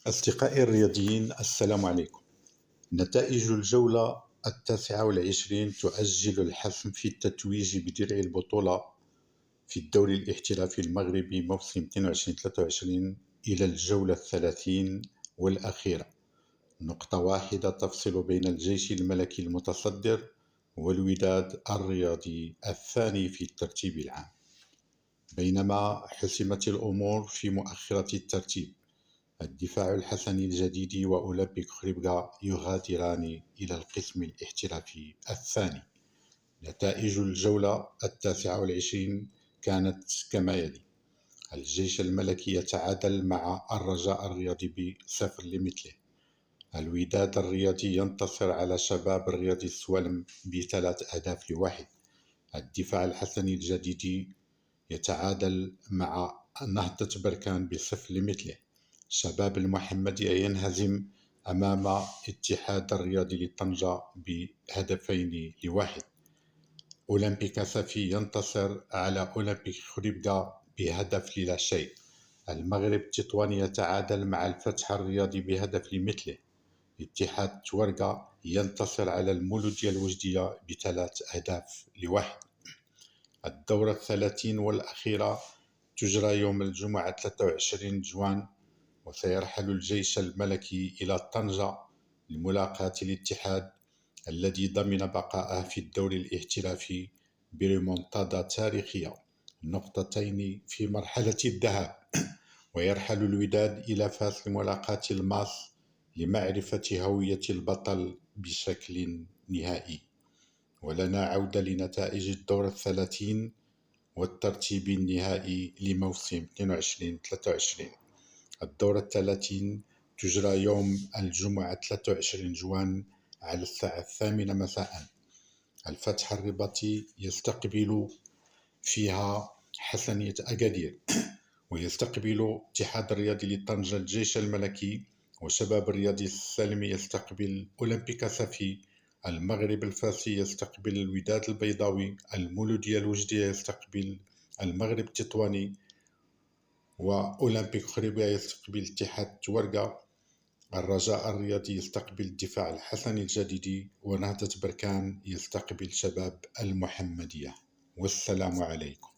أصدقائي الرياضيين، السلام عليكم. نتائج الجولة 29 تؤجل الحسم في التتويج بدرع البطولة في الدوري الاحترافي المغربي موسم 22-23 إلى الجولة 30 والأخيرة. نقطة واحدة تفصل بين الجيش الملكي المتصدر والوداد الرياضي الثاني في الترتيب العام، بينما حسمت الأمور في مؤخرة الترتيب. الدفاع الحسني الجديد وأولمبيك خريبكا يغادران إلى القسم الاحترافي الثاني. نتائج الجولة 29 كانت كما يلي: الجيش الملكي يتعادل مع الرجاء الرياضي ب0 لمثله. الوداد الرياضي ينتصر على شباب الرياضي السوالم ب3-1. الدفاع الحسني الجديد يتعادل مع نهضة بركان ب0 لمثله. شباب المحمدية ينهزم أمام اتحاد الرياضي لطنجة ب2-1. أولمبيك صافي ينتصر على أولمبيك خريبكا بهدف لا شيء. المغرب التطواني يتعادل مع الفتح الرياضي بهدف لمثله. اتحاد تورقة ينتصر على المولودية الوجدية ب3-1. الدورة 30 والأخيرة تجرى يوم الجمعة 23 جوان، وسيرحل الجيش الملكي إلى طنجة لملاقاة الاتحاد الذي ضمن بقاءه في الدوري الاحترافي بريمونتادا تاريخية، نقطتين في مرحلة الذهاب. ويرحل الوداد إلى فاس لملاقاة الماس لمعرفة هوية البطل بشكل نهائي. ولنا عودة لنتائج الدورة 30 والترتيب النهائي لموسم 22-23. الدورة 30 تجرى يوم الجمعة 23 جوان على الساعة 8 مساء. الفتح الرباطي يستقبل فيها حسنية أكادير، ويستقبل اتحاد الرياضي لطنجة الجيش الملكي، وشباب الرياضي السالمي يستقبل أولمبيك صافي. المغرب الفاسي يستقبل الوداد البيضاوي. المولودية الوجدية يستقبل المغرب التطواني، وأولمبيك خريبكا يستقبل اتحاد تورقة. الرجاء الرياضي يستقبل الدفاع الحسني الجديدي، ونهضة بركان يستقبل شباب المحمدية. والسلام عليكم.